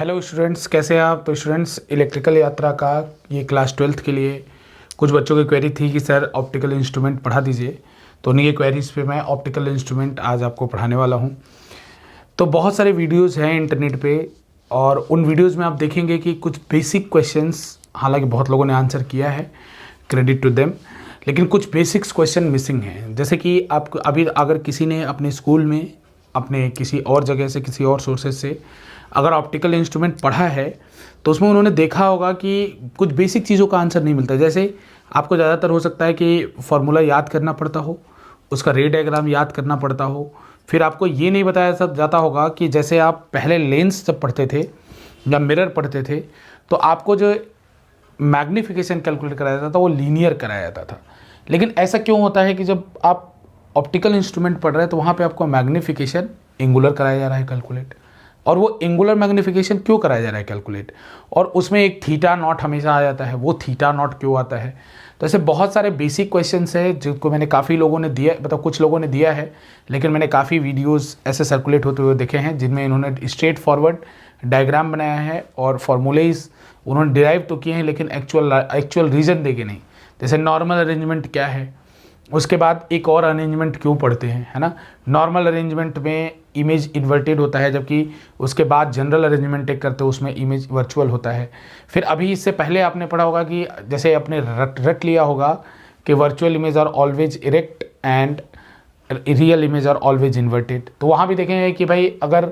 Hello students, कैसे हैं आप। तो स्टूडेंट्स, इलेक्ट्रिकल यात्रा का ये क्लास 12th के लिए कुछ बच्चों की क्वेरी थी कि सर ऑप्टिकल इंस्ट्रूमेंट पढ़ा दीजिए। तो उन्हीं के क्वेरीज पे मैं ऑप्टिकल इंस्ट्रूमेंट आज आपको पढ़ाने वाला हूँ। तो बहुत सारे वीडियोस हैं इंटरनेट पे और उन वीडियोस में आप देखेंगे कि कुछ बेसिक क्वेश्चंस, हालांकि बहुत लोगों ने आंसर किया है, क्रेडिट टू देम, लेकिन कुछ बेसिक्स क्वेश्चन मिसिंग हैं। जैसे कि आप अभी अगर किसी ने अपने स्कूल में, अपने किसी और जगह से, किसी और सोर्सेज से अगर ऑप्टिकल इंस्ट्रूमेंट पढ़ा है तो उसमें उन्होंने देखा होगा कि कुछ बेसिक चीज़ों का आंसर नहीं मिलता। जैसे आपको ज़्यादातर हो सकता है कि फार्मूला याद करना पड़ता हो, उसका रे डायग्राम याद करना पड़ता हो, फिर आपको ये नहीं बताया जाता होगा कि जैसे आप पहले लेंस जब पढ़ते थे या मिरर पढ़ते थे तो आपको जो मैग्नीफिकेशन कैलकुलेट कराया जाता था वो लीनियर कराया जाता था। लेकिन ऐसा क्यों होता है कि जब आप ऑप्टिकल इंस्ट्रूमेंट पढ़ रहे हैं तो वहाँ पे आपको मैग्नीफिकेशन एंगुलर कराया जा रहा है कैलकुलेट, और वो एंगुलर मैग्नीफिकेशन क्यों कराया जा रहा है कैलकुलेट, और उसमें एक थीटा नॉट हमेशा आ जाता है, वो थीटा नॉट क्यों आता है। तो ऐसे बहुत सारे बेसिक क्वेश्चंस हैं जिनको मैंने काफ़ी लोगों ने दिया, मतलब कुछ लोगों ने दिया है, लेकिन मैंने काफ़ी वीडियोस ऐसे सर्कुलेट होते हुए देखे हैं जिनमें इन्होंने स्ट्रेट फॉरवर्ड डायग्राम बनाया है और फॉर्मूलेज उन्होंने डिराइव तो किए हैं लेकिन एक्चुअल रीज़न देके नहीं। जैसे नॉर्मल अरेंजमेंट क्या है, उसके बाद एक और अरेंजमेंट क्यों पढ़ते हैं, है ना। नॉर्मल अरेंजमेंट में इमेज इन्वर्टेड होता है, जबकि उसके बाद जनरल अरेंजमेंट एक करते हो उसमें इमेज वर्चुअल होता है। फिर अभी इससे पहले आपने पढ़ा होगा कि जैसे आपने रट लिया होगा कि virtual image are always erect and real image are always inverted. तो वहाँ भी देखेंगे कि भाई अगर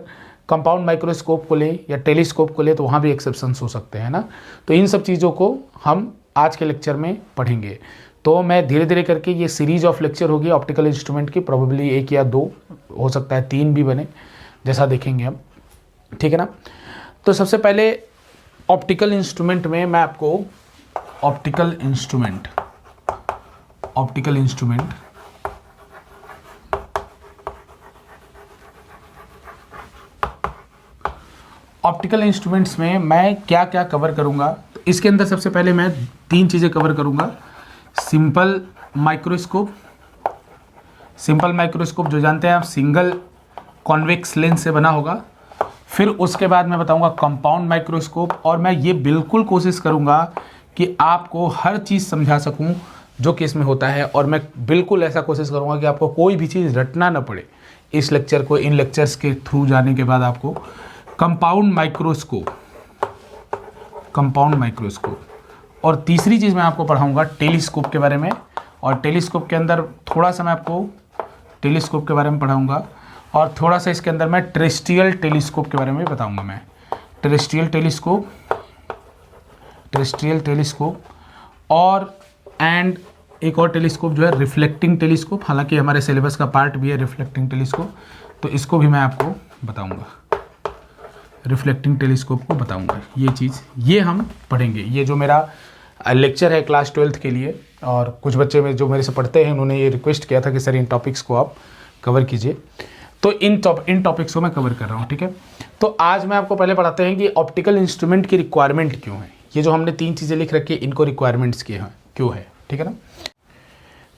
कंपाउंड माइक्रोस्कोप को ले या टेलीस्कोप को ले तो वहाँ भी एक्सेप्शंस हो सकते हैं ना। तो इन सब चीज़ों को हम आज के लेक्चर में पढ़ेंगे। तो मैं धीरे धीरे करके ये सीरीज ऑफ लेक्चर होगी ऑप्टिकल इंस्ट्रूमेंट की, प्रोबेबली 1 या 2 हो सकता है 3 भी बने, जैसा देखेंगे हम, ठीक है ना। तो सबसे पहले ऑप्टिकल इंस्ट्रूमेंट में मैं आपको ऑप्टिकल इंस्ट्रूमेंट ऑप्टिकल इंस्ट्रूमेंट्स में मैं क्या क्या कवर करूंगा। तो इसके अंदर सबसे पहले मैं 3 चीज़ें कवर करूंगा। सिंपल माइक्रोस्कोप जो जानते हैं आप, सिंगल कॉन्वेक्स लेंस से बना होगा। फिर उसके बाद मैं बताऊंगा कंपाउंड माइक्रोस्कोप, और मैं ये बिल्कुल कोशिश करूंगा कि आपको हर चीज़ समझा सकूं जो कि इसमें होता है, और मैं बिल्कुल ऐसा कोशिश करूंगा कि आपको कोई भी चीज़ रटना ना पड़े इस लेक्चर को। इन लेक्चर्स के थ्रू जाने के बाद आपको कंपाउंड माइक्रोस्कोप और तीसरी चीज़ मैं आपको पढ़ाऊंगा टेलीस्कोप के बारे में, और टेलीस्कोप के अंदर थोड़ा सा मैं आपको टेलीस्कोप के बारे में पढ़ाऊंगा, और थोड़ा सा इसके अंदर मैं टेरेस्ट्रियल टेलीस्कोप के बारे में बताऊंगा। मैं टेरेस्ट्रियल टेलीस्कोप और एक और टेलीस्कोप जो है रिफ्लेक्टिंग टेलीस्कोप, हालांकि हमारे सिलेबस का पार्ट भी है रिफ्लेक्टिंग टेलीस्कोप, तो इसको भी मैं आपको बताऊँगा, रिफ्लेक्टिंग टेलीस्कोप को बताऊंगा। ये चीज़ ये हम पढ़ेंगे। ये जो मेरा लेक्चर है क्लास 12th के लिए, और कुछ बच्चे में जो मेरे से पढ़ते हैं उन्होंने ये रिक्वेस्ट किया था कि सर इन टॉपिक्स को आप कवर कीजिए, तो इन टॉपिक्स को मैं कवर कर रहा हूँ, ठीक है। तो आज मैं आपको पहले पढ़ाते हैं कि ऑप्टिकल इंस्ट्रूमेंट की रिक्वायरमेंट क्यों है। ये जो हमने 3 चीज़ें लिख रखी है, इनको रिक्वायरमेंट्स क्यों है, ठीक है ना।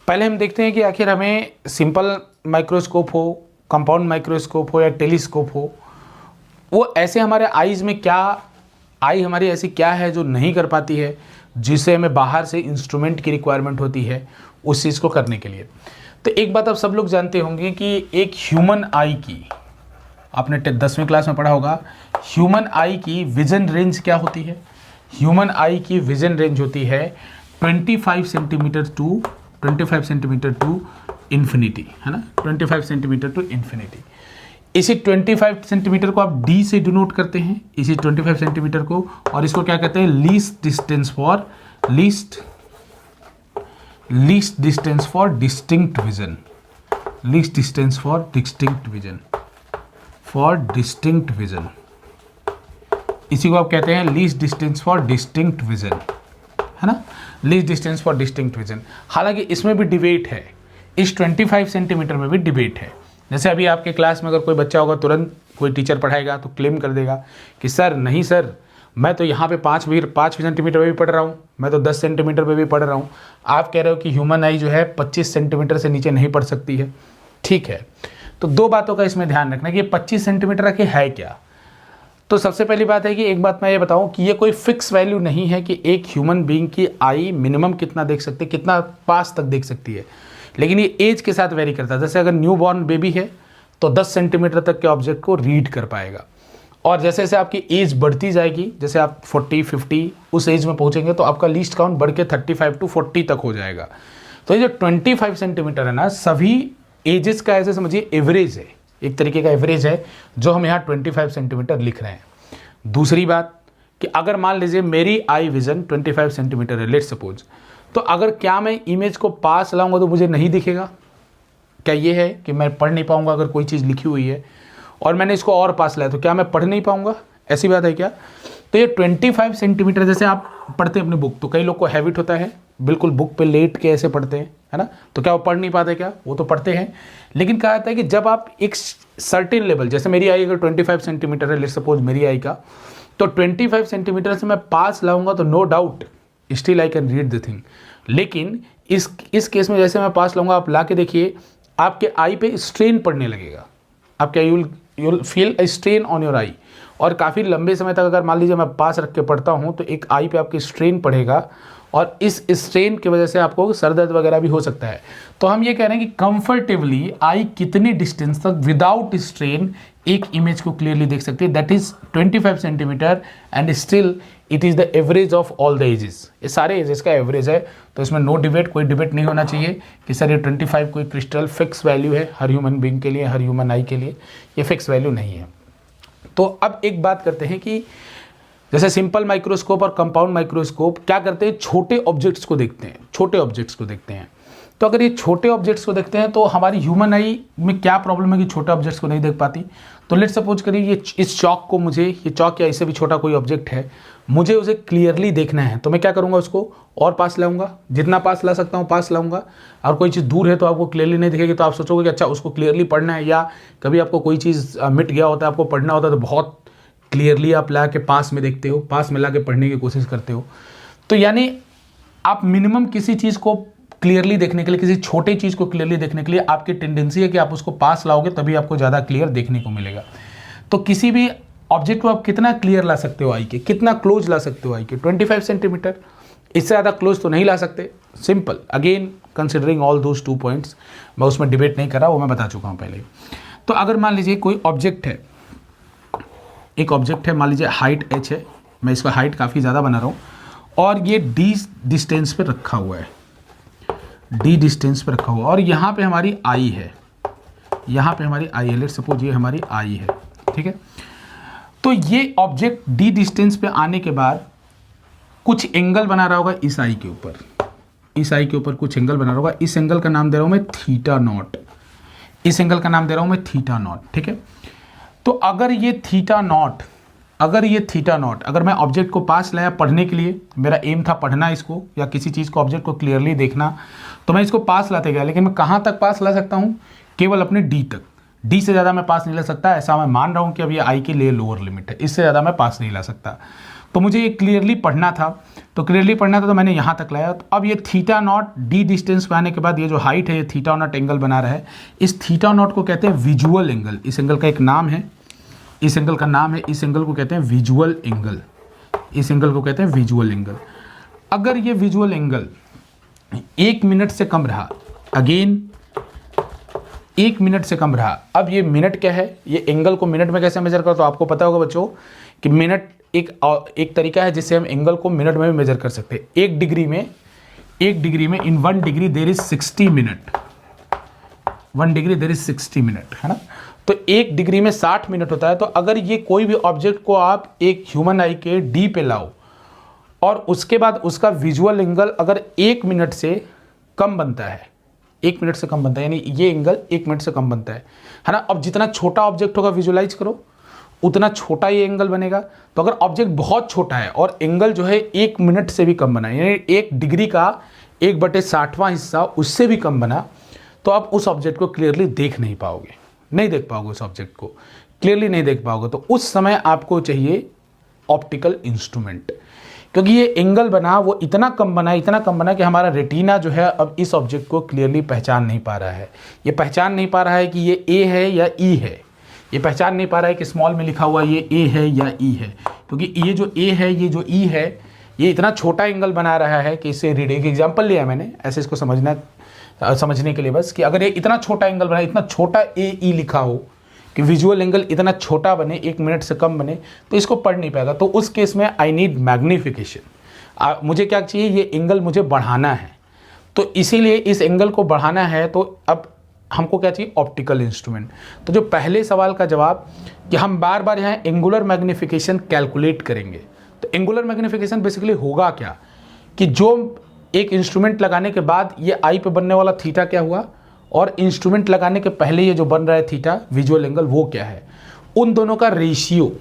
पहले हम देखते हैं कि आखिर हमें सिंपल माइक्रोस्कोप हो, कंपाउंड माइक्रोस्कोप हो या टेलीस्कोप हो, वो ऐसे हमारे आईज में आई हमारी ऐसी क्या है जो नहीं कर पाती है, जिसे हमें बाहर से इंस्ट्रूमेंट की रिक्वायरमेंट होती है उस चीज़ को करने के लिए। तो एक बात आप सब लोग जानते होंगे कि एक ह्यूमन आई की, आपने 10वीं क्लास में पढ़ा होगा, ह्यूमन आई की विजन रेंज क्या होती है। ह्यूमन आई की विजन रेंज होती है 25 सेंटीमीटर टू इन्फिनिटी, है ना, 25 सेंटीमीटर टू इन्फिनिटी। इसी 25 सेंटीमीटर को आप डी से डिनोट करते हैं, इसी 25 सेंटीमीटर को, और इसको क्या कहते हैं, least distance for distinct vision, इसी को आप कहते हैं least distance for distinct vision, है ना, least distance for distinct vision. हालांकि इसमें भी डिबेट है, इस 25 सेंटीमीटर में भी डिबेट है। जैसे अभी आपके क्लास में अगर कोई बच्चा होगा, तुरंत कोई टीचर पढ़ाएगा तो क्लेम कर देगा कि सर नहीं सर, मैं तो यहाँ पे 5 सेंटीमीटर पे भी पढ़ रहा हूँ, मैं तो 10 सेंटीमीटर पे भी पढ़ रहा हूँ। आप कह रहे हो कि ह्यूमन आई जो है 25 सेंटीमीटर से नीचे नहीं पढ़ सकती है, ठीक है। तो 2 बातों का इसमें ध्यान रखना कि ये 25 सेंटीमीटर के है क्या। तो सबसे पहली बात है कि एक बात मैं ये बताऊं कि ये कोई फिक्स वैल्यू नहीं है कि एक ह्यूमन बीइंग की आई मिनिमम कितना देख सकती है, कितना पास तक देख सकती है, लेकिन ये एज के साथ वेरी करता है। जैसे अगर न्यू बॉर्न बेबी है तो 10 सेंटीमीटर तक के ऑब्जेक्ट को रीड कर पाएगा, और जैसे जैसे आपकी एज बढ़ती जाएगी, जैसे आप 40 50 उस एज में पहुंचेंगे तो आपका लीस्ट काउंट बढ़ के 35 to 40 तक हो जाएगा। तो ये जो 25 सेंटीमीटर है ना, सभी एजेस का ऐसे समझिए एवरेज है, एक तरीके का एवरेज है जो हम यहाँ 25 सेंटीमीटर लिख रहे हैं। दूसरी बात कि अगर मान लीजिए मेरी आई विजन 25 सेंटीमीटर है, लेट्स सपोज, तो अगर क्या मैं इमेज को पास लाऊंगा तो मुझे नहीं दिखेगा? क्या ये है कि मैं पढ़ नहीं पाऊंगा? अगर कोई चीज़ लिखी हुई है और मैंने इसको और पास लाया तो क्या मैं पढ़ नहीं पाऊंगा? ऐसी बात है क्या? तो ये 25 सेंटीमीटर, जैसे आप पढ़ते हैं अपनी बुक, तो कई लोग को हैबिट होता है बिल्कुल बुक पे लेट के ऐसे पढ़ते हैं, है ना, तो क्या वो पढ़ नहीं पाते? क्या वो तो पढ़ते हैं, लेकिन कहा जाता है कि जब आप एक सर्टेन लेवल, जैसे मेरी आई अगर 25 सेंटीमीटर है, लेट्स सपोज मेरी आई का, तो 25 सेंटीमीटर से मैं पास लाऊंगा तो no doubt still I can read the thing. लेकिन इस केस में जैसे मैं पास लाऊंगा, आप ला के देखिए, आपके आई पे स्ट्रेन पड़ने लगेगा, आपके you'll feel a strain on your eye, और काफ़ी लंबे समय तक अगर मान लीजिए मैं पास रख के पढ़ता हूँ तो एक आई पे आपकी स्ट्रेन पड़ेगा, और इस स्ट्रेन की वजह से आपको सर दर्द वगैरह भी हो सकता है। तो हम ये कह रहे हैं कि कंफर्टेबली आई कितनी डिस्टेंस तक विदाउट स्ट्रेन एक इमेज को क्लियरली देख सकती है, that is 25 centimetre, and still it is the average of all the ages. ये सारे एजेस का एवरेज है, तो इसमें नो डिबेट, कोई डिबेट नहीं होना चाहिए कि सर ये 25 कोई क्रिस्टल फिक्स वैल्यू है हर ह्यूमन बीइंग के लिए, हर ह्यूमन आई के लिए, ये फिक्स वैल्यू नहीं है। तो अब एक बात करते हैं कि जैसे सिंपल माइक्रोस्कोप और कंपाउंड माइक्रोस्कोप क्या करते हैं, छोटे ऑब्जेक्ट्स को देखते हैं, छोटे ऑब्जेक्ट्स को देखते हैं। तो अगर ये छोटे ऑब्जेक्ट्स को देखते हैं तो हमारी ह्यूमन आई में क्या प्रॉब्लम है कि छोटे ऑब्जेक्ट्स को नहीं देख पाती? तो लेट्स सपोज करिए ये इस चौक को, मुझे ये चौक या इससे भी छोटा कोई ऑब्जेक्ट है, मुझे उसे क्लियरली देखना है, तो मैं क्या करूँगा, उसको और पास लाऊंगा, जितना पास ला सकता हूँ पास लाऊंगा। और कोई चीज़ दूर है तो आपको क्लियरली नहीं दिखेगी, तो आप सोचोगे कि अच्छा उसको क्लियरली पढ़ना है, या कभी आपको कोई चीज़ मिट गया होता है, आपको पढ़ना होता है, तो बहुत क्लियरली आप ला के पास में देखते हो, पास में ला के पढ़ने की कोशिश करते हो। तो यानी आप मिनिमम किसी चीज़ को क्लियरली देखने के लिए, किसी छोटे चीज़ को क्लियरली देखने के लिए आपकी टेंडेंसी है कि आप उसको पास लाओगे तभी आपको ज़्यादा क्लियर देखने को मिलेगा। तो किसी भी ऑब्जेक्ट को आप कितना क्लियर ला सकते हो आई के, कितना क्लोज ला सकते हो आई के? 25 सेंटीमीटर, इससे ज़्यादा क्लोज तो नहीं ला सकते। Simple, again considering all those 2 points, मैं उसमें डिबेट नहीं कर रहा, वो मैं बता चुका हूँ पहले। तो अगर मान लीजिए कोई ऑब्जेक्ट है, एक ऑब्जेक्ट है, मान लीजिए हाइट h है, मैं इसका हाइट काफ़ी ज़्यादा बना रहा हूँ, और ये d डिस्टेंस पे रखा हुआ है, d डिस्टेंस पे रखा हुआ है, और यहाँ पे हमारी आई है, यहाँ पे हमारी आई है, लेट्स सपोज ये हमारी आई है, ठीक है। तो ये ऑब्जेक्ट d डिस्टेंस पे आने के बाद कुछ एंगल बना रहा होगा इस आई के ऊपर, इस आई के ऊपर कुछ एंगल बना रहा होगा, इस एंगल का नाम दे रहा हूँ मैं थीटा नॉट, इस एंगल का नाम दे रहा हूँ मैं थीटा नॉट, ठीक है। तो अगर ये थीटा नॉट, अगर मैं ऑब्जेक्ट को पास लाया पढ़ने के लिए, मेरा एम था पढ़ना इसको या किसी चीज़ को, ऑब्जेक्ट को क्लियरली देखना, तो मैं इसको पास लाते गया, लेकिन मैं कहाँ तक पास ला सकता हूँ? केवल अपने डी तक, डी से ज़्यादा मैं पास नहीं ला सकता। ऐसा मैं मान रहा हूँ कि अब ये आई के लिए लोअर लिमिट है, इससे ज़्यादा मैं पास नहीं ला सकता। तो मुझे ये क्लियरली पढ़ना था, तो मैंने यहाँ तक लाया। तो अब ये थीटा नॉट डी डिस्टेंस पे आने के बाद ये जो हाइट है, ये थीटा नॉट एंगल बना रहा है। इस थीटा नॉट को कहते हैं विजुअल एंगल, इस एंगल का एक नाम है, इस एंगल का नाम है, इस एंगल को कहते हैं विजुअल एंगल, इस एंगल को कहते हैं विजुअल एंगल। अगर ये विजुअल एंगल 1 मिनट से कम रहा, अगेन 1 मिनट से कम रहा, अब ये मिनट क्या है, ये एंगल को मिनट में कैसे मेजर करो, तो आपको पता होगा बच्चों कि मिनट एक तरीका है जिससे हम एंगल को मिनट में भी मेजर कर सकते हैं। 1 डिग्री में in 1 degree there is 60 minute, 1 degree there is 60 minute, है ना। तो 1 डिग्री में 60 मिनट होता है। तो अगर ये कोई भी ऑब्जेक्ट को आप एक ह्यूमन आई के डी पे लाओ और उसके बाद उसका विजुअल एंगल अगर 1 मिनट से कम बनता है, 1 मिनट से कम बनता है, यानी ये एंगल 1 मिनट से कम बनता है ना। अब जितना छोटा ऑब्जेक्ट होगा विजुअलाइज करो, उतना छोटा ये एंगल बनेगा। तो अगर ऑब्जेक्ट बहुत छोटा है और एंगल जो है 1 मिनट से भी कम बना, यानी 1 डिग्री का 1/60वां हिस्सा उससे भी कम बना, तो आप उस ऑब्जेक्ट को क्लियरली देख नहीं पाओगे, नहीं देख पाओगे, उस ऑब्जेक्ट को क्लियरली नहीं देख पाओगे। तो उस समय आपको चाहिए ऑप्टिकल इंस्ट्रूमेंट, क्योंकि ये एंगल बना वो इतना कम बना कि हमारा रेटिना जो है अब इस ऑब्जेक्ट को क्लियरली पहचान नहीं पा रहा है। ये पहचान नहीं पा रहा है कि ये ए है या ई है, ये पहचान नहीं पा रहा है कि स्मॉल में लिखा हुआ ये ए है या ई है, क्योंकि ये जो ए है, ये जो ई है, ये इतना छोटा एंगल बना रहा है कि इससे रीड, एक एग्जाम्पल लिया है मैंने ऐसे इसको समझने के लिए बस, कि अगर ये इतना छोटा एंगल बना, इतना छोटा ए ई लिखा हो कि विजुअल एंगल इतना छोटा बने, 1 मिनट से कम बने, तो इसको पढ़ नहीं पाएगा। तो उस केस में आई नीड मैग्नीफिकेशन। मुझे क्या चाहिए, ये एंगल मुझे बढ़ाना है, तो इसीलिए इस एंगल को बढ़ाना है, तो अब हमको क्या चाहिए, ऑप्टिकल इंस्ट्रूमेंट। तो जो पहले सवाल का जवाब कि हम बार बार यहाँ एंगुलर मैग्नीफिकेशन कैलकुलेट करेंगे, तो एंगुलर मैग्नीफिकेशन बेसिकली होगा क्या कि जो एक इंस्ट्रूमेंट लगाने के बाद ये आई पे बनने वाला थीटा क्या हुआ, और इंस्ट्रूमेंट लगाने के पहले ये जो बन रहा है थीटा विजुअल एंगल, वो क्या है, उन दोनों का रेशियो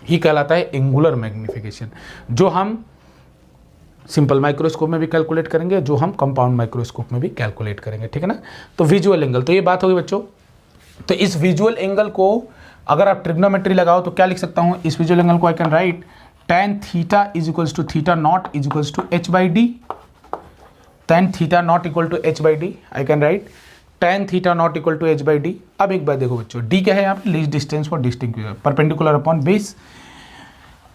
ही कहलाता है एंगुलर मैग्नीफिकेशन, जो हम सिंपल माइक्रोस्कोप में भी कैलकुलेट करेंगे, जो हम कंपाउंड माइक्रोस्कोप में भी कैलकुलेट करेंगे, ठीक है ना। तो विजुअल एंगल, तो ये बात होगी बच्चों। तो इस विजुअल एंगल को अगर आप ट्रिग्नोमेट्री लगाओ तो क्या लिख सकता हूँ, इस विजुअल एंगल को I can write tan theta is equals to theta naught is equals to h by d, tan theta naught equal to h by d, I can write tan theta naught equal to h by d. अब एक बात देखो बच्चों, d क्या है यहाँ पे, least distance for distinguisher, perpendicular upon base.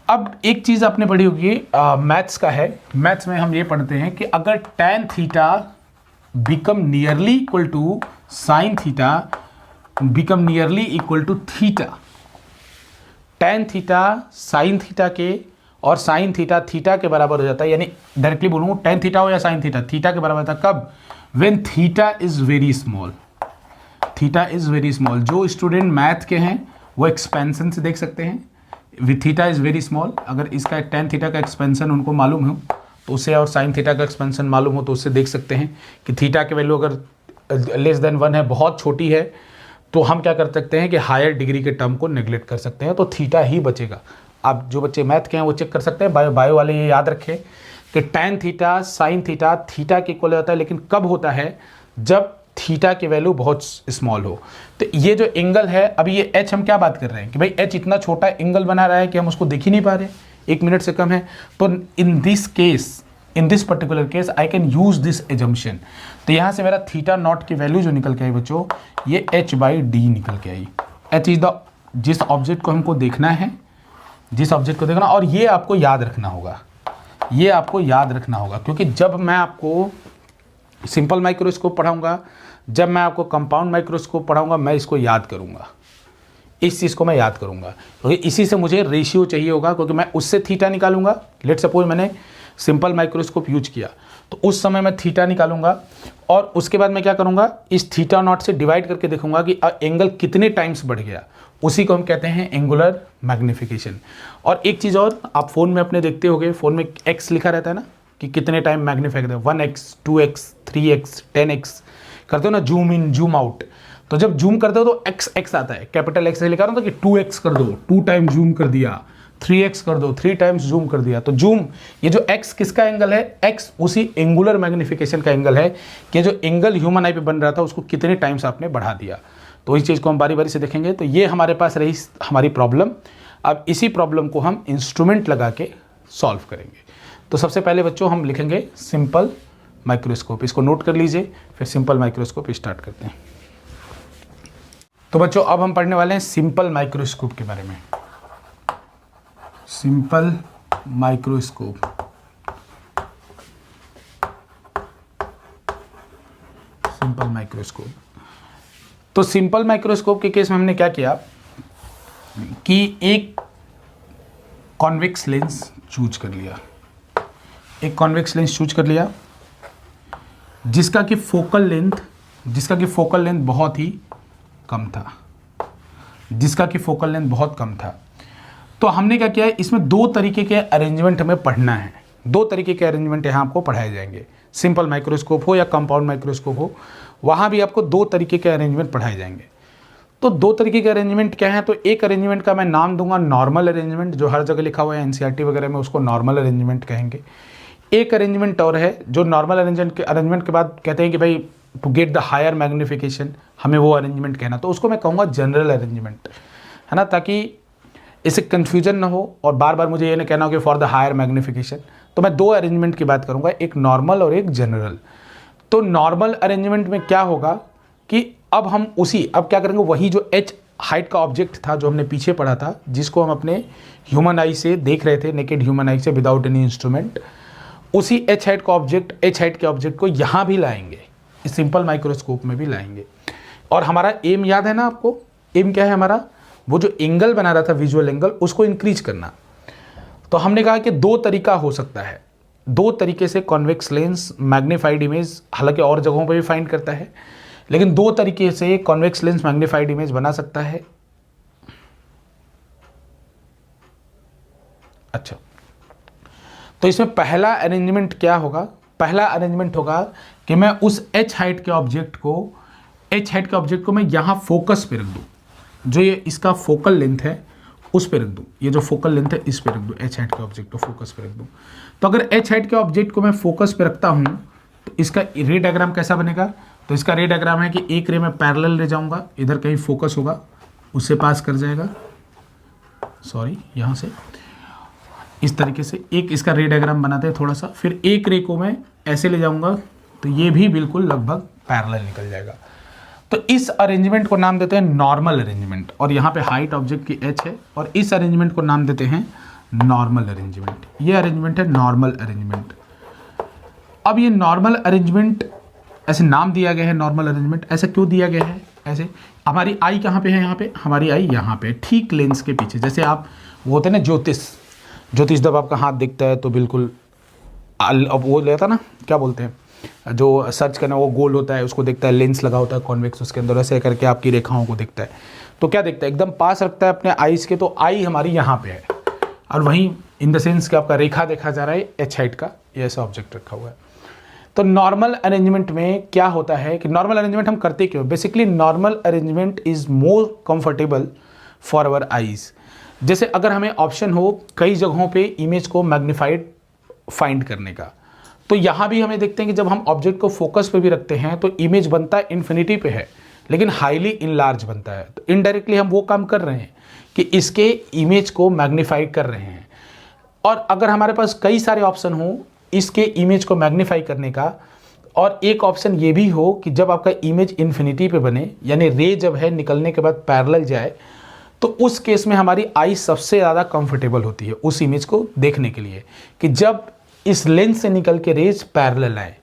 अब एक चीज़ आपने पढ़ी होगी, मैथ्स का है, मैथ्स में हम ये पढ़ते हैं कि अगर tan theta become nearly equal to sine theta become nearly equal to theta, tan theta sine theta के और साइन थीटा थीटा के बराबर हो जाता है, यानी डायरेक्टली बोलूँ tan थीटा हो या साइन थीटा, थीटा के बराबर होता है कब, when theta is very small, theta is very small. जो स्टूडेंट मैथ के हैं वो एक्सपेंशन से देख सकते हैं, with theta is very small, अगर इसका tan थीटा का एक्सपेंशन उनको मालूम हो तो उससे, और साइन थीटा का एक्सपेंशन मालूम हो तो उससे देख सकते हैं कि थीटा की वैल्यू अगर लेस देन 1 है, बहुत छोटी है, तो हम क्या कर सकते हैं कि हायर डिग्री के टर्म को नेग्लेक्ट कर सकते हैं, तो थीटा ही बचेगा। आप जो बच्चे मैथ के हैं वो चेक कर सकते हैं, बायो वाले ये याद रखें कि tan theta sine theta theta के इक्वल होता है, लेकिन कब होता है, जब थीटा की वैल्यू बहुत स्मॉल हो। तो ये जो एंगल है, अभी ये h हम क्या बात कर रहे हैं कि भाई h इतना छोटा एंगल बना रहा है कि हम उसको देख ही नहीं पा रहे, 1 मिनट से कम है, तो इन this case, in this particular case I can use this assumption. तो यहाँ से मेरा थीटा नॉट की वैल्यू जो निकल के आई बच्चों, ये h बाई डी निकल के आई। h इज द, जिस ऑब्जेक्ट को हमको देखना है, जिस ऑब्जेक्ट को देखना, और ये आपको याद रखना होगा, ये आपको याद रखना होगा, क्योंकि जब मैं आपको सिंपल माइक्रोस्कोप पढ़ाऊंगा, जब मैं आपको कंपाउंड माइक्रोस्कोप पढ़ाऊंगा, मैं इसको याद करूंगा, इस चीज़ को मैं याद करूंगा, क्योंकि इसी से मुझे रेशियो चाहिए होगा, क्योंकि मैं उससे थीटा निकालूंगा। लेट सपोज मैंने सिंपल माइक्रोस्कोप यूज किया, तो उस समय मैं थीटा निकालूंगा, और उसके बाद मैं क्या करूंगा, इस थीटा नॉट से डिवाइड करके देखूंगा कि एंगल कितने टाइम्स बढ़ गया, उसी को हम कहते हैं एंगुलर मैग्नीफिकेशन। और एक चीज़ और, आप फ़ोन में अपने देखते होंगे, फ़ोन में x लिखा रहता है ना, कि कितने टाइम मैग्नीफाई करते हैं, 1x 2x 3x 10x करते हो ना, जूम इन जूम आउट। तो जब जूम करते हो तो x आता है, कैपिटल X से लिखा रहा था कि 2x कर दो, 2 टाइम जूम कर दिया, 3x कर दो, 3 टाइम्स जूम कर दिया। तो जूम, ये जो x किसका एंगल है, x उसी एंगुलर मैग्नीफिकेशन का एंगल है, कि जो एंगल ह्यूमन आई पे बन रहा था उसको कितने टाइम्स आपने बढ़ा दिया। तो इस चीज़ को हम बारी बारी से देखेंगे। तो ये हमारे पास रही हमारी प्रॉब्लम। अब इसी प्रॉब्लम को हम इंस्ट्रूमेंट लगा के सॉल्व करेंगे। तो सबसे पहले बच्चों हम लिखेंगे सिंपल माइक्रोस्कोप, इसको नोट कर लीजिए, फिर सिंपल माइक्रोस्कोप स्टार्ट करते हैं। तो बच्चों अब हम पढ़ने वाले हैं सिंपल माइक्रोस्कोप के बारे में। Simple microscope, simple microscope. तो सिंपल माइक्रोस्कोप के केस में हमने क्या किया कि एक कॉन्वेक्स लेंस चूज कर लिया, एक कॉन्वेक्स लेंस चूज कर लिया जिसका कि फोकल लेंथ बहुत ही कम था, जिसका कि फोकल लेंथ बहुत कम था। तो हमने क्या किया है, इसमें 2 तरीके के अरेंजमेंट हमें पढ़ना है। 2 तरीके के अरेंजमेंट यहाँ आपको पढ़ाए जाएंगे, सिंपल माइक्रोस्कोप हो या कंपाउंड माइक्रोस्कोप हो, वहाँ भी आपको 2 तरीके के अरेंजमेंट पढ़ाए जाएंगे। तो 2 तरीके के अरेंजमेंट क्या है, तो एक अरेंजमेंट का मैं नाम दूंगा नॉर्मल अरेंजमेंट, जो हर जगह लिखा हुआ है एनसीईआरटी वगैरह में, उसको नॉर्मल अरेंजमेंट कहेंगे। एक अरेंजमेंट और है जो नॉर्मल अरेंजमेंट के बाद कहते हैं कि भाई to get the higher magnification, हमें वो अरेंजमेंट कहना, तो उसको मैं कहूँगा जनरल अरेंजमेंट, है ना, ताकि इससे कन्फ्यूजन ना हो और बार बार मुझे ये नहीं कहना हो कि फॉर द हायर मैग्नीफिकेशन। तो मैं 2 अरेंजमेंट की बात करूँगा, एक नॉर्मल और एक जनरल। तो नॉर्मल अरेंजमेंट में क्या होगा कि अब हम अब क्या करेंगे, वही जो h हाइट का ऑब्जेक्ट था जो हमने पीछे पढ़ा था, जिसको हम अपने ह्यूमन आई से देख रहे थे, नेकेड ह्यूमन आई से विदाउट एनी इंस्ट्रूमेंट, उसी एच हाइट का ऑब्जेक्ट, एच हाइट के ऑब्जेक्ट को यहाँ भी लाएंगे, इस सिंपल माइक्रोस्कोप में भी लाएंगे। और हमारा एम याद है ना आपको, एम क्या है हमारा, वो जो एंगल बना रहा था विजुअल एंगल, उसको इंक्रीज करना। तो हमने कहा कि दो तरीका हो सकता है, दो तरीके से कॉन्वेक्स लेंस मैग्नीफाइड इमेज, हालांकि और जगहों पे भी फाइंड करता है, लेकिन दो तरीके से कॉन्वेक्स लेंस मैग्नीफाइड इमेज बना सकता है। अच्छा, तो इसमें पहला अरेंजमेंट क्या होगा, पहला अरेंजमेंट होगा कि मैं उस एच हाइट के ऑब्जेक्ट को मैं यहाँ फोकस पे रख दूँ, जो ये इसका फोकल लेंथ है उस पे रख दूँ, ये जो फोकल लेंथ है इस पे रख दूँ, एच हाइट के ऑब्जेक्ट को फोकस पे रख दूँ। तो अगर एच हाइट के ऑब्जेक्ट को मैं फोकस पे रखता हूँ तो इसका रे डायग्राम कैसा बनेगा, तो इसका रे डायग्राम है कि एक रे में पैरेलल ले जाऊँगा, इधर कहीं फोकस होगा, उससे पास कर जाएगा, सॉरी यहाँ से इस तरीके से एक इसका रे डायग्राम बनाते हैं थोड़ा सा, फिर एक रे को मैं ऐसे ले जाऊँगा तो ये भी बिल्कुल लगभग पैरेलल निकल जाएगा। तो इस अरेंजमेंट को नाम देते हैं नॉर्मल अरेंजमेंट, और यहाँ पे हाइट ऑब्जेक्ट की एच है, और इस अरेंजमेंट को नाम देते हैं नॉर्मल अरेंजमेंट। ये अरेंजमेंट है नॉर्मल अरेंजमेंट। अब ये नॉर्मल अरेंजमेंट ऐसे नाम दिया गया है नॉर्मल अरेंजमेंट, ऐसा क्यों दिया गया है ऐसे, हमारी आई कहाँ पे है, यहाँ पे हमारी आई यहाँ पे ठीक लेंस के पीछे। जैसे आप वो होते हैं ना ज्योतिष जब आपका हाथ दिखता है तो बिल्कुल अब वो लेता ना, क्या बोलते हैं, जो सर्च करना वो गोल होता है, उसको देखता है, लेंस लगा होता है कॉन्वेक्स उसके अंदर, ऐसे करके आपकी रेखाओं को देखता है। तो क्या देखता है, एकदम पास रखता है अपने आईज के, तो आई हमारी यहाँ पे है, और वहीं इन द सेंस कि आपका रेखा देखा जा रहा है एच हाइट का, ये ऐसा ऑब्जेक्ट रखा हुआ है। तो नॉर्मल अरेंजमेंट में क्या होता है कि नॉर्मल अरेंजमेंट हम करते क्यों, basically normal arrangement is more comfortable for our eyes. जैसे अगर हमें ऑप्शन हो कई जगहों पे इमेज को मैग्नीफाइड फाइंड करने का, तो यहाँ भी हमें देखते हैं कि जब हम ऑब्जेक्ट को फोकस पे भी रखते हैं तो इमेज बनता है इन्फिनिटी पे है, लेकिन हाईली इनलार्ज बनता है। तो इनडायरेक्टली हम वो काम कर रहे हैं कि इसके इमेज को मैग्नीफाई कर रहे हैं। और अगर हमारे पास कई सारे ऑप्शन हो इसके इमेज को मैग्नीफाई करने का, और एक ऑप्शन ये भी हो कि जब आपका इमेज इन्फिनिटी पे बने, यानी रे जब है निकलने के बाद पैरेलल जाए, तो उस केस में हमारी आई सबसे ज़्यादा कंफर्टेबल होती है उस इमेज को देखने के लिए, कि जब इस लेंस से निकल के रेज पैरेलल आए,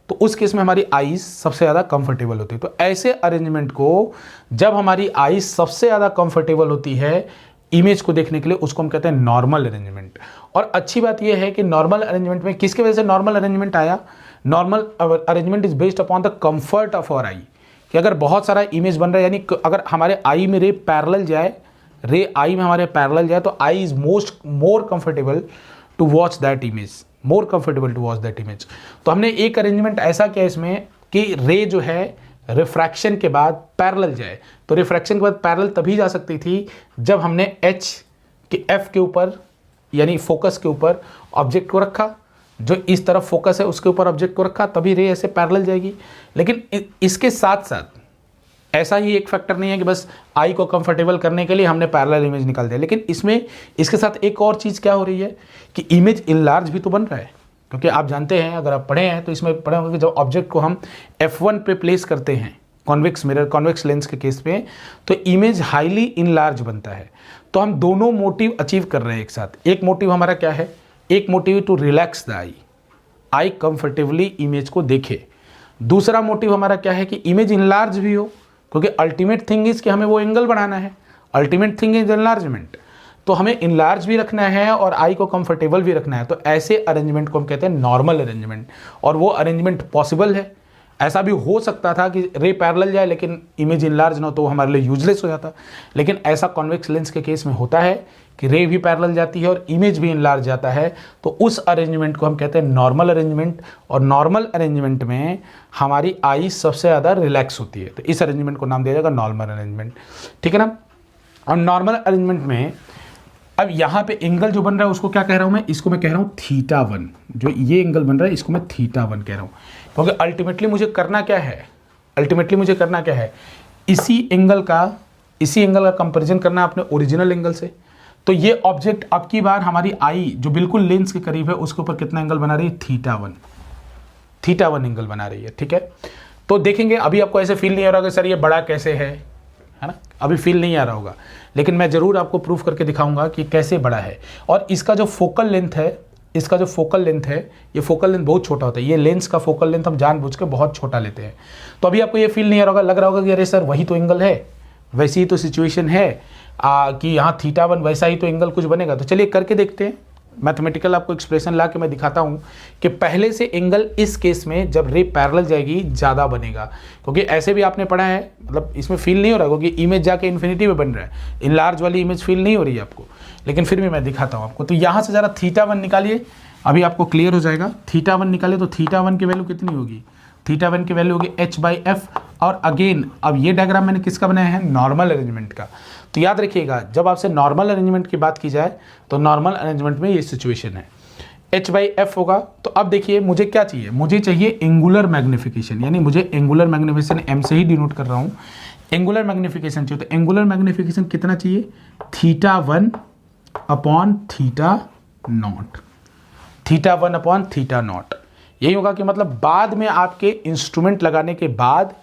तो उस केस में हमारी आईज सबसे ज़्यादा कंफर्टेबल होती है। तो ऐसे अरेंजमेंट को जब हमारी आईज सबसे ज़्यादा कंफर्टेबल होती है इमेज को देखने के लिए, उसको हम कहते हैं नॉर्मल अरेंजमेंट। और अच्छी बात यह है कि नॉर्मल अरेंजमेंट में किसकी वजह से नॉर्मल अरेंजमेंट आया, normal arrangement is based upon the comfort of our eye, कि अगर बहुत सारा इमेज बन रहा है, यानी अगर हमारे आई में रे पैरेलल जाए, रे आई में हमारे पैरेलल जाए, तो eye is more comfortable to watch that image, more comfortable to watch that image. तो हमने एक अरेंजमेंट ऐसा किया इसमें कि रे जो है रिफ्रैक्शन के बाद पैरेलल जाए। तो रिफ्रैक्शन के बाद पैरेलल तभी जा सकती थी जब हमने एच के एफ के ऊपर, यानी फोकस के ऊपर ऑब्जेक्ट को रखा, जो इस तरफ फोकस है उसके ऊपर ऑब्जेक्ट को रखा, तभी रे ऐसे पैरेलल जाएगी। लेकिन इसके साथ साथ ऐसा ही एक फैक्टर नहीं है कि बस आई को कंफर्टेबल करने के लिए हमने पैरेलल इमेज निकाल दिया, लेकिन इसमें इसके साथ एक और चीज़ क्या हो रही है कि इमेज इनलार्ज भी तो बन रहा है। क्योंकि आप जानते हैं, अगर आप पढ़े हैं तो इसमें पढ़े होंगे कि जब ऑब्जेक्ट को हम F1 पे प्लेस करते हैं कॉन्वेक्स मिरर, कॉन्वेक्स लेंस के केस पे, तो इमेज हाईली इनलार्ज बनता है। तो हम दोनों मोटिव अचीव कर रहे हैं एक साथ। एक मोटिव हमारा क्या है, एक motive to relax the eye comfortably image को देखे। दूसरा मोटिव हमारा क्या है कि इमेज इनलार्ज भी हो, क्योंकि अल्टीमेट थिंग इज कि हमें वो एंगल बनाना है, अल्टीमेट थिंग इज इनलार्जमेंट। तो हमें इनलार्ज भी रखना है और आई को कंफर्टेबल भी रखना है। तो ऐसे अरेंजमेंट को हम कहते हैं नॉर्मल अरेंजमेंट, और वो अरेंजमेंट पॉसिबल है। ऐसा भी हो सकता था कि रे पैरेलल जाए लेकिन इमेज इनलार्ज ना हो, तो वो हमारे लिए यूजलेस हो जाता। लेकिन ऐसा कॉन्वेक्स लेंस के केस में होता है कि रे भी पैरेलल जाती है और इमेज भी इनलार्ज जाता है। तो उस अरेंजमेंट को हम कहते हैं नॉर्मल अरेंजमेंट, और नॉर्मल अरेंजमेंट में हमारी आई सबसे ज़्यादा रिलैक्स होती है। तो इस अरेंजमेंट को नाम दिया जाएगा नॉर्मल अरेंजमेंट, ठीक है ना। और नॉर्मल अरेंजमेंट में अब यहाँ पे एंगल जो बन रहा है उसको क्या कह रहा हूँ मैं, इसको मैं कह रहा हूँ θ1। जो ये एंगल बन रहा है इसको मैं θ1 कह रहा हूँ, क्योंकि अल्टीमेटली मुझे करना क्या है, इसी एंगल का कंपैरिजन करना है अपने ओरिजिनल एंगल से। तो ये ऑब्जेक्ट अब की बार हमारी आई जो बिल्कुल लेंस के करीब है उसके ऊपर कितना एंगल बना रही है, θ1 एंगल बना रही है, ठीक है। तो देखेंगे, अभी आपको ऐसे फील नहीं हो रहा कि सर ये बड़ा कैसे है ना, अभी फील नहीं आ रहा होगा, लेकिन मैं ज़रूर आपको प्रूफ करके दिखाऊंगा कि कैसे बड़ा है। और इसका जो फोकल लेंथ है, इसका जो फोकल लेंथ है, ये फोकल लेंथ बहुत छोटा होता है। ये लेंस का फोकल लेंथ हम जानबूझ के बहुत छोटा लेते हैं। तो अभी आपको ये फील नहीं आ रहा होगा, लग रहा होगा कि अरे सर वही तो एंगल है, वैसी ही तो सिचुएशन है कि यहाँ θ1 वैसा ही तो एंगल कुछ बनेगा। तो चलिए करके देखते हैं। मैथमेटिकल आपको एक्सप्रेशन ला के मैं दिखाता हूँ कि पहले से एंगल इस केस में जब रे पैरेलल जाएगी ज़्यादा बनेगा, क्योंकि ऐसे भी आपने पढ़ा है, मतलब इसमें फील नहीं हो रहा क्योंकि इमेज जाके इन्फिनिटी में बन रहा है, इन लार्ज वाली इमेज फील नहीं हो रही है आपको, लेकिन फिर भी मैं दिखाता हूँ आपको। तो यहाँ से ज़रा θ1 निकालिए, अभी आपको क्लियर हो जाएगा। θ1 निकालिए तो θ1 की वैल्यू कितनी होगी, θ1 की वैल्यू होगी h/f। और अगेन अब ये डायग्राम मैंने किसका बनाया है, नॉर्मल अरेंजमेंट का। तो याद रखिएगा जब आपसे नॉर्मल अरेंजमेंट की बात की जाए तो नॉर्मल अरेंजमेंट में ये सिचुएशन है, h/f होगा। तो अब देखिए मुझे क्या चाहिए, मुझे चाहिए एंगुलर मैग्निफिकेशन, यानी मुझे एंगुलर मैग्निफिकेशन m से ही डिनोट कर रहा हूँ, एंगुलर मैग्निफिकेशन चाहिए। तो एंगुलर मैग्निफिकेशन कितना चाहिए, θ1 अपॉन θ0, θ1 अपॉन θ0। यही होगा कि मतलब बाद में आपके इंस्ट्रूमेंट लगाने के बाद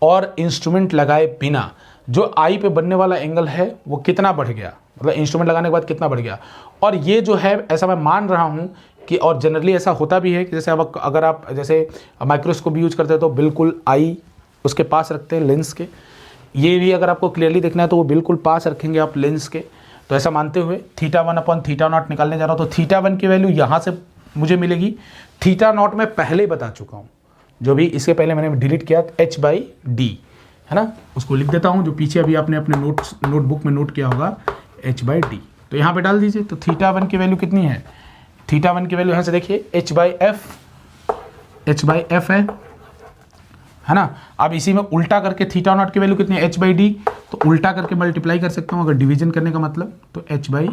और इंस्ट्रूमेंट लगाए बिना जो आई पे बनने वाला एंगल है वो कितना बढ़ गया, मतलब इंस्ट्रूमेंट लगाने के बाद कितना बढ़ गया। और ये जो है ऐसा मैं मान रहा हूँ कि, और जनरली ऐसा होता भी है कि जैसे अब अगर आप जैसे माइक्रोस्कोप यूज करते हैं तो बिल्कुल आई उसके पास रखते हैं लेंस के, ये भी अगर आपको क्लियरली देखना है तो वो बिल्कुल पास रखेंगे आप लेंस के। तो ऐसा मानते हुए θ1 अपॉन θ0 निकालने जा रहा हूँ। तो θ1 की वैल्यू यहाँ से मुझे मिलेगी, θ0 मैं पहले ही बता चुका हूँ, जो भी इसके पहले मैंने डिलीट किया h/d है ना, उसको लिख देता हूँ जो पीछे अभी आपने अपने नोटबुक में नोट किया होगा h/d। तो यहाँ पे डाल दीजिए। तो θ1 की वैल्यू कितनी है, θ1 की वैल्यू यहाँ से देखिए h/f है ना। अब इसी में उल्टा करके θ0 की वैल्यू कितनी है, h/d। तो उल्टा करके मल्टीप्लाई कर सकता हूँ अगर डिवीजन करने का मतलब, तो h/d।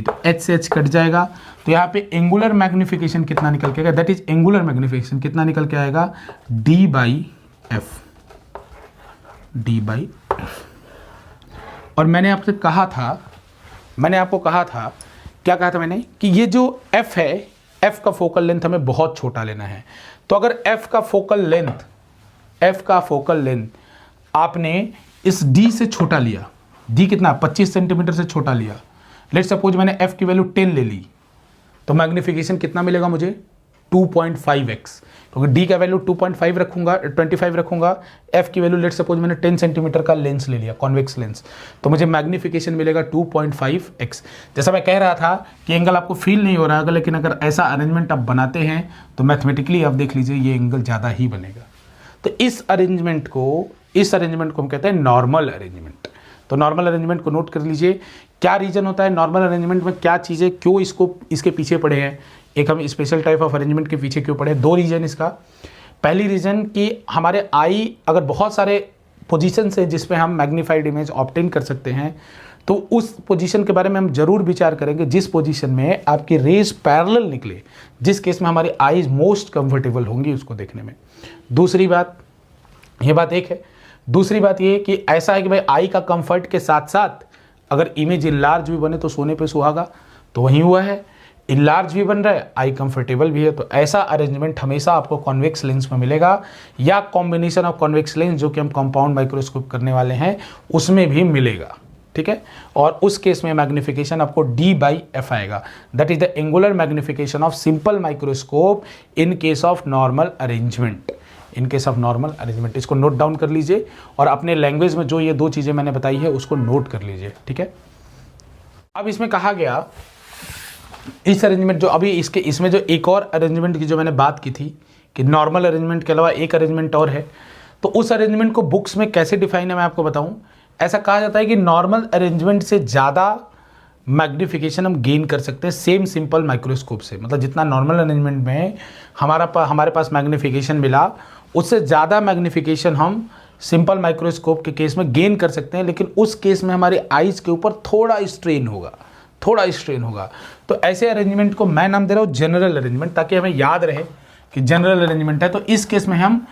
तो h से h कट जाएगा। तो यहाँ पे एंगुलर मैग्निफिकेशन कितना निकल के आएगा, दैट इज एंगुलर मैग्निफिकेशन कितना निकल के आएगा, d/f। और मैंने आपसे कहा था, मैंने आपको कहा था, क्या कहा था मैंने, कि ये जो f है, f का फोकल लेंथ हमें बहुत छोटा लेना है। तो अगर f का फोकल लेंथ आपने इस d से छोटा लिया, d कितना 25 सेंटीमीटर से छोटा लिया, लेट सपोज मैंने f की वैल्यू 10 ले ली, तो मैग्निफिकेशन कितना मिलेगा मुझे, 2.5x, क्योंकि d का वैल्यू 2.5 रखूंगा, 25 रखूंगा, f की वैल्यू लेट सपोज मैंने 10 सेंटीमीटर का लेंस ले लिया, कॉन्वेक्स लेंस, तो मुझे मैग्निफिकेशन मिलेगा 2.5x। जैसा मैं कह रहा था कि एंगल आपको फील नहीं हो रहा है, लेकिन अगर ऐसा अरेंजमेंट आप बनाते हैं तो मैथमेटिकली आप देख लीजिए ये एंगल ज़्यादा ही बनेगा। तो इस अरेंजमेंट को हम कहते हैं नॉर्मल अरेंजमेंट। तो नॉर्मल अरेंजमेंट को नोट कर लीजिए, क्या रीजन होता है नॉर्मल अरेंजमेंट में, क्या चीज़ें क्यों इसके पीछे पड़े हैं, एक हम स्पेशल टाइप ऑफ अरेंजमेंट के पीछे क्यों पड़े हैं। दो रीजन इसका, पहली रीजन कि हमारे आई अगर बहुत सारे पोजीशन है जिस पे हम मैग्नीफाइड इमेज ऑब्टेन कर सकते हैं, तो उस पोजीशन के बारे में हम जरूर विचार करेंगे जिस पोजीशन में आपकी रेज पैरेलल निकले, जिस केस में हमारी आईज मोस्ट कंफर्टेबल होंगी उसको देखने में। दूसरी बात, ये बात एक है। दूसरी बात ये कि ऐसा है कि भाई आई का कंफर्ट के साथ साथ अगर इमेज इनलार्ज भी बने तो सोने पे सुहागा, तो वही हुआ है, इनलार्ज भी बन रहा है, आई कंफर्टेबल भी है। तो ऐसा अरेंजमेंट हमेशा आपको कॉन्वेक्स लेंस में मिलेगा, या कॉम्बिनेशन ऑफ कॉन्वेक्स लेंस जो कि हम कंपाउंड माइक्रोस्कोप करने वाले हैं उसमें भी मिलेगा, ठीक है। और उस केस में मैग्निफिकेशन आपको d/f आएगा, that is the angular magnification of simple microscope in case of normal arrangement. In case of normal arrangement, इसको नोट डाउन कर लीजिए और अपने लैंग्वेज में जो ये दो चीज़ें मैंने बताई है उसको नोट कर लीजिए, ठीक है। अब इसमें कहा गया, इस अरेंजमेंट जो अभी इसमें जो एक और अरेंजमेंट की जो मैंने बात की थी कि नॉर्मल अरेंजमेंट के अलावा एक अरेंजमेंट और है, तो उस अरेंजमेंट को बुक्स में कैसे डिफाइन है मैं आपको बताऊं। ऐसा कहा जाता है कि नॉर्मल अरेंजमेंट से ज़्यादा मैग्निफिकेशन हम गेन कर सकते हैं सेम सिंपल माइक्रोस्कोप से, मतलब जितना नॉर्मल अरेंजमेंट में हमारे पास मैग्निफिकेशन मिला, उससे ज़्यादा मैग्निफिकेशन हम सिंपल माइक्रोस्कोप के केस में गेन कर सकते हैं, लेकिन उस केस में हमारे आइज़ के ऊपर थोड़ा स्ट्रेन होगा। तो ऐसे अरेंजमेंट को मैं नाम दे रहा हूँ जनरल अरेंजमेंट, ताकि हमें याद रहे कि जनरल अरेंजमेंट है। तो इस केस में हम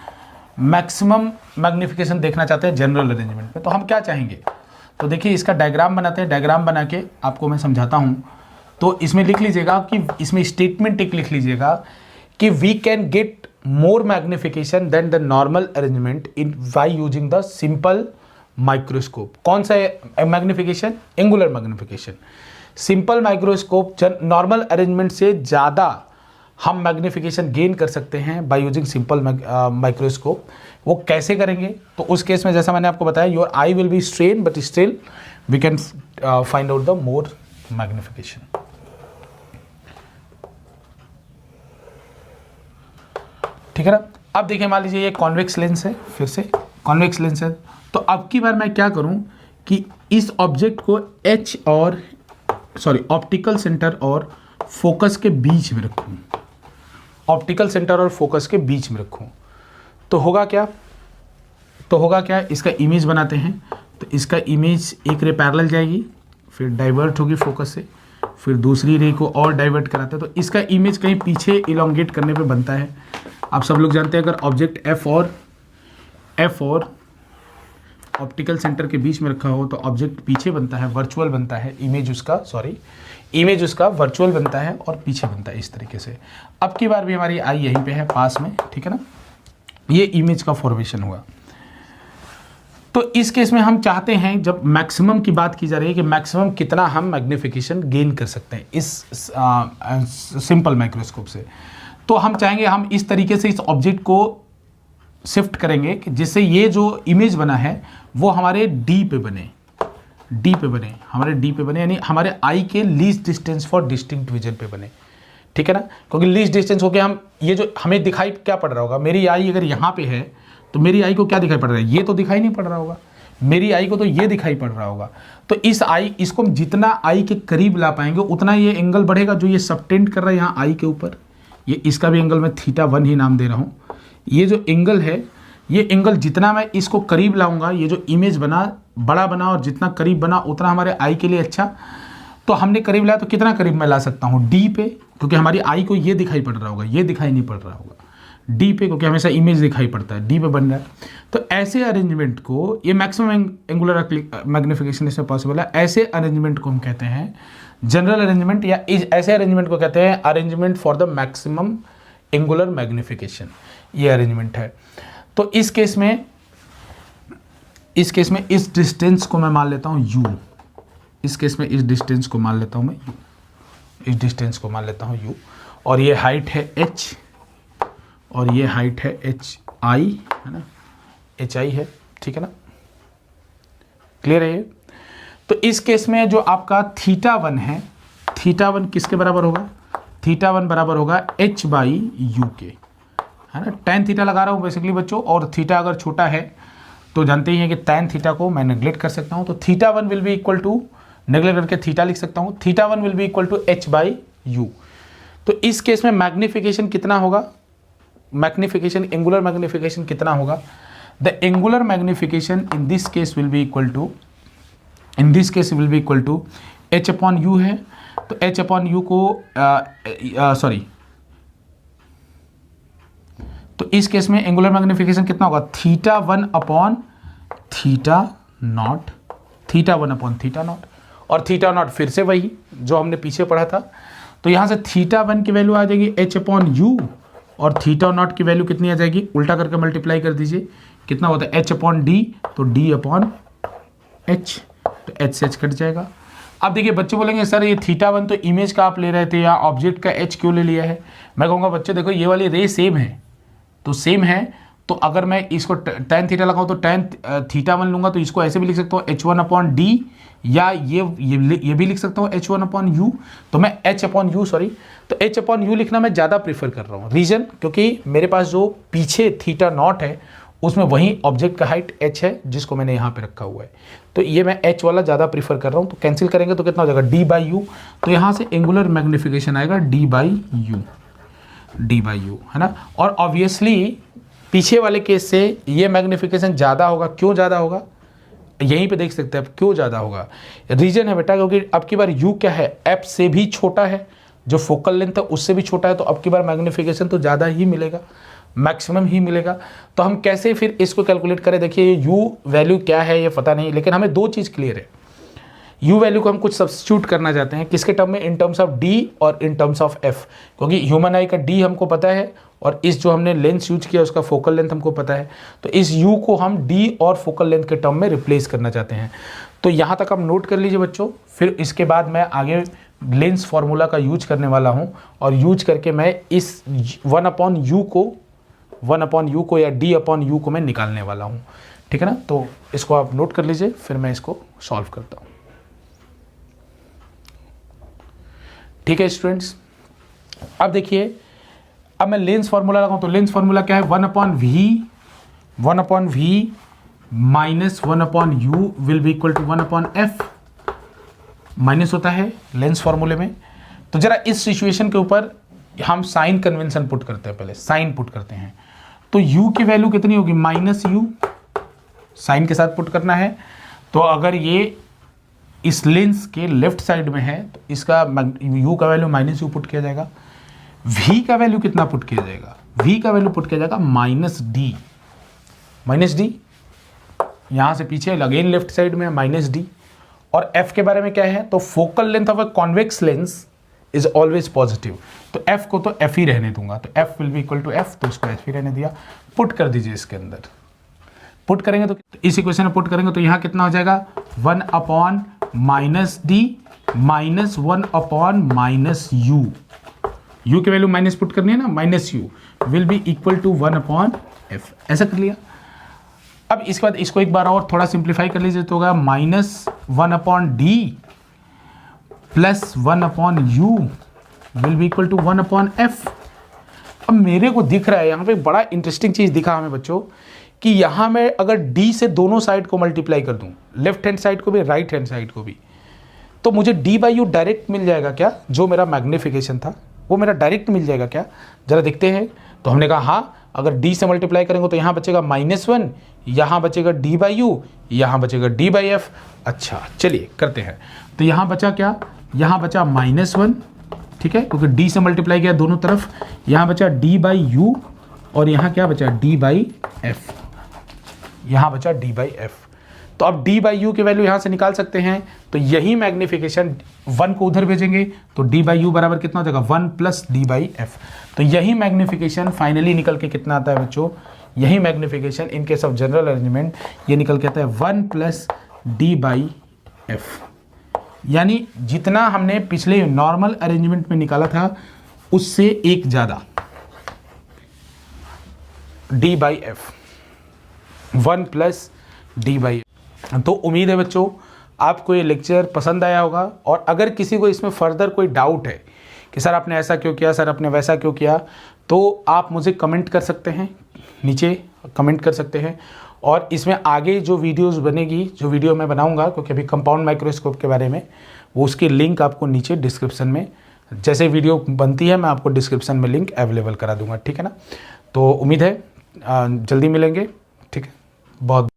मैक्सिमम मैग्निफिकेशन देखना चाहते हैं जनरल अरेंजमेंट में। तो हम क्या चाहेंगे, तो देखिए इसका डायग्राम बनाते हैं, डायग्राम बना के आपको मैं समझाता हूँ। तो इसमें लिख लीजिएगा कि इसमें स्टेटमेंट एक लिख लीजिएगा कि we can get more magnification than the normal arrangement in by using the simple microscope. कौन सा magnification? Angular magnification. Simple microscope normal arrangement से ज़्यादा हम मैग्निफिकेशन गेन कर सकते हैं बाय यूजिंग सिंपल माइक्रोस्कोप। वो कैसे करेंगे? तो उस केस में जैसा मैंने आपको बताया, your eye will be strain but still we can find out the more magnification. ठीक है ना। अब देखिए, मान लीजिए ये कॉन्वेक्स लेंस है, फिर से कॉन्वेक्स लेंस है, तो अब की बार मैं क्या करूं कि इस ऑब्जेक्ट को ऑप्टिकल सेंटर और फोकस के बीच में रखूं। ऑप्टिकल सेंटर और फोकस के बीच में रखूं तो होगा क्या? इसका इमेज बनाते हैं। तो इसका इमेज एक रे पैरेलल जाएगी, फिर डाइवर्ट होगी फोकस से, फिर दूसरी रे को और डाइवर्ट कराते हैं, तो इसका इमेज कहीं पीछे इलोंगेट करने पे बनता है। आप सब लोग जानते हैं, अगर ऑब्जेक्ट एफ और ऑप्टिकल सेंटर के बीच में रखा हो तो ऑब्जेक्ट पीछे बनता है, वर्चुअल बनता है, इमेज उसका वर्चुअल बनता है और पीछे बनता है इस तरीके से। अब की बार भी हमारी आई यहीं पे है पास में, ठीक है ना। ये इमेज का फॉर्मेशन हुआ। तो इस केस में हम चाहते हैं, जब मैक्सिमम की बात की जा रही है कि मैक्सिमम कितना हम मैग्निफिकेशन गेन कर सकते हैं इस सिंपल माइक्रोस्कोप से, तो हम चाहेंगे हम इस तरीके से इस ऑब्जेक्ट को शिफ्ट करेंगे कि जिससे ये जो इमेज बना है वो हमारे डी पे बने, यानी हमारे आई के least distance for distinct vision पे बने। ठीक है ना, क्योंकि लीस्ट डिस्टेंस हो गया, हम ये जो हमें दिखाई क्या पड़ रहा होगा, मेरी आई अगर यहाँ पे है तो मेरी आई को क्या दिखाई पड़ रहा है? ये तो दिखाई नहीं पड़ रहा होगा, मेरी आई को तो ये दिखाई पड़ रहा होगा। तो इसको हम जितना आई के करीब ला पाएंगे उतना ये एंगल बढ़ेगा, जो ये सबटेंड कर रहा है यहाँ आई के ऊपर। ये इसका भी एंगल मैं θ1 ही नाम दे रहा हूँ। ये जो एंगल है, ये एंगल जितना मैं इसको करीब लाऊंगा, ये जो इमेज बड़ा बना और जितना करीब बना उतना हमारे आई के लिए अच्छा। तो हमने करीब लाया तो कितना करीब मैं ला सकता हूँ? डी पे, क्योंकि हमारी आई को ये दिखाई पड़ रहा होगा, ये दिखाई नहीं पड़ रहा होगा। डी पे, क्योंकि हमेशा इमेज दिखाई पड़ता है, डी पे बन रहा है। तो ऐसे अरेंजमेंट को, ये मैक्सिमम एंगुलर मैग्निफिकेशन इसमें पॉसिबल है, ऐसे अरेंजमेंट को हम कहते हैं जनरल अरेंजमेंट, या ऐसे अरेंजमेंट को कहते हैं arrangement for the maximum angular magnification. ये अरेंजमेंट है। तो इस केस में इस डिस्टेंस को मैं मान लेता हूँ u। इस केस में इस डिस्टेंस को मान लेता हूँ मैं u, इस डिस्टेंस को मान लेता हूँ u, और ये हाइट है h और ये हाइट है hi, है ना, hi है, ठीक है ना, क्लियर है ये। तो इस केस में जो आपका θ1 है, θ1 किसके बराबर होगा? θ1 बराबर होगा h/u के, है ना। tan थीटा लगा रहा हूँ बेसिकली बच्चों, और थीटा अगर छोटा है तो जानते ही हैं कि tan थीटा को मैं नेग्लेक्ट कर सकता हूँ। तो θ1 will be equal to, neglect करके थीटा लिख सकता हूँ, θ1 will be equal to h/u। तो इस केस में मैग्निफिकेशन कितना होगा? एंगुलर मैग्निफिकेशन कितना होगा? The angular magnification in this case will be equal to h/u है। तो h/u को तो इस केस में एंगुलर मैग्निफिकेशन कितना होगा? θ1 अपॉन θ0, और θ0 फिर से वही जो हमने पीछे पढ़ा था। तो यहाँ से θ1 की वैल्यू आ जाएगी h/u, और θ0 की वैल्यू कितनी आ जाएगी? उल्टा करके मल्टीप्लाई कर दीजिए, कितना होता है? h/d, तो d/h, तो h से h कट जाएगा। अब देखिए बच्चे बोलेंगे सर ये θ1 तो इमेज का आप ले रहे थे, या ऑब्जेक्ट का h क्यों ले लिया है? मैं कहूँगा बच्चे देखो ये वाली रे सेम है, तो अगर मैं इसको tan थीटा लगाऊँ तो tan θ1 लूँगा, तो इसको ऐसे भी लिख सकता हूँ h1/d, या ये भी लिख सकता हूँ h1/u। तो मैं h/u लिखना मैं ज़्यादा प्रीफर कर रहा हूँ। रीज़न, क्योंकि मेरे पास जो पीछे θ0 है उसमें वही ऑब्जेक्ट का हाइट h है जिसको मैंने यहाँ पे रखा हुआ है, तो ये मैं h वाला ज़्यादा प्रीफर कर रहा हूँ। तो कैंसिल करेंगे तो कितना हो जाएगा? d/u। तो यहाँ से एंगुलर मैग्निफिकेशन आएगा d/u, है ना। और ऑब्वियसली पीछे वाले केस से ये मैग्निफिकेशन ज़्यादा होगा। क्यों ज़्यादा होगा? यहीं पे देख सकते हैं आप क्यों ज़्यादा होगा। रीजन है बेटा, क्योंकि अब की बार u क्या है? f से भी छोटा है, जो फोकल लेंथ है उससे भी छोटा है, तो अब की बार मैग्निफिकेशन तो ज़्यादा ही मिलेगा, मैक्सिमम ही मिलेगा। तो हम कैसे फिर इसको कैलकुलेट करें? देखिए u वैल्यू क्या है ये पता नहीं, लेकिन हमें दो चीज़ क्लियर है u वैल्यू को हम कुछ सब्स्टिट्यूट करना चाहते हैं, किसके टर्म में, इन टर्म्स ऑफ d और इन टर्म्स ऑफ f, क्योंकि ह्यूमन आई का d हमको पता है और इस जो हमने लेंस यूज किया उसका फोकल लेंथ हमको पता है, तो इस u को हम d और फोकल लेंथ के टर्म में रिप्लेस करना चाहते हैं। तो यहाँ तक आप नोट कर लीजिए बच्चों, फिर इसके बाद मैं आगे लेंस फार्मूला का यूज करने वाला हूँ और यूज करके मैं इस 1/u को या d/u को मैं निकालने वाला हूँ, ठीक है ना। तो इसको आप नोट कर लीजिए, फिर मैं इसको सॉल्व करता हूँ। ठीक है स्टूडेंट्स, अब देखिए, अब मैं लेंस फार्मूला लगाऊं तो लेंस फार्मूला क्या है, 1/v minus 1/u will be equal to 1/f, minus होता है लेंस फार्मूले में। तो जरा इस सिचुएशन के ऊपर हम साइन कन्वेंशन पुट करते हैं, पहले साइन पुट करते हैं। तो u की वैल्यू कितनी होगी, -u, साइन के साथ पुट करना है। तो अगर ये इस लेंस के लेफ्ट साइड में है तो इसका u का वैल्यू -u पुट किया जाएगा। v का वैल्यू कितना पुट किया जाएगा, v का वैल्यू पुट किया जाएगा -d, यहां से पीछे अगेन लेफ्ट साइड में -d। और f के बारे में क्या है, तो focal length of a convex lens is always positive, तो f को तो f ही रहने दूंगा, तो f will be equal to f, तो इसको f ही रहने दिया। पुट कर दीजिए इसके अंदर, पुट करेंगे तो इस इक्वेशन में पुट करेंगे तो यहाँ कितना हो जाएगा, 1/-d माइनस 1/-u, u की वैल्यू माइनस पुट करनी है ना, -u will be equal to 1/f, ऐसा कर लिया। अब इसके बाद इसको एक बार और थोड़ा सिंप्लीफाई कर लीजिए तो होगा -1/d plus 1/u will be equal to 1/f। अब मेरे को दिख रहा है यहाँ पे बड़ा इंटरेस्टिंग चीज़ दिखा हमें बच्चों, कि यहाँ में अगर d से दोनों साइड को मल्टीप्लाई कर दूँ, लेफ्ट हैंड साइड को भी राइट हैंड साइड को भी, तो मुझे d/u डायरेक्ट मिल जाएगा क्या, जो मेरा मैग्निफिकेशन था वो मेरा डायरेक्ट मिल जाएगा क्या, जरा देखते हैं। तो हमने कहा हाँ, अगर d से मल्टीप्लाई करेंगे तो यहाँ बचेगा -1, यहाँ बचेगा d/u, यहाँ बचेगा d/f। अच्छा चलिए करते हैं, तो यहाँ बचा क्या, यहाँ बचा -1, ठीक है, क्योंकि d से मल्टीप्लाई किया दोनों तरफ, यहाँ बचा d/u और यहाँ क्या बचा d/f, यहाँ बचा d/f। तो अब d/u की वैल्यू यहाँ से निकाल सकते हैं, तो यही मैग्निफिकेशन 1 को उधर भेजेंगे तो d/u बराबर कितना हो जाएगा, 1 + d/f। तो यही मैग्निफिकेशन फाइनली निकल के कितना आता है बच्चों, यही magnification in case of general arrangement ये निकल के आता है 1 + d/f, यानी जितना हमने पिछले नॉर्मल अरेंजमेंट में निकाला था उससे एक ज़्यादा, d/f, 1 + d/f। तो उम्मीद है बच्चों आपको ये लेक्चर पसंद आया होगा, और अगर किसी को इसमें फर्दर कोई डाउट है कि सर आपने ऐसा क्यों किया, सर आपने वैसा क्यों किया, तो आप मुझे कमेंट कर सकते हैं, नीचे कमेंट कर सकते हैं। और इसमें आगे जो वीडियोस बनेगी, जो वीडियो मैं बनाऊंगा, क्योंकि अभी कंपाउंड माइक्रोस्कोप के बारे में, वो उसकी लिंक आपको नीचे डिस्क्रिप्शन में, जैसे वीडियो बनती है मैं आपको डिस्क्रिप्शन में लिंक अवेलेबल करा दूंगा, ठीक है ना। तो उम्मीद है जल्दी मिलेंगे, ठीक है, बहुत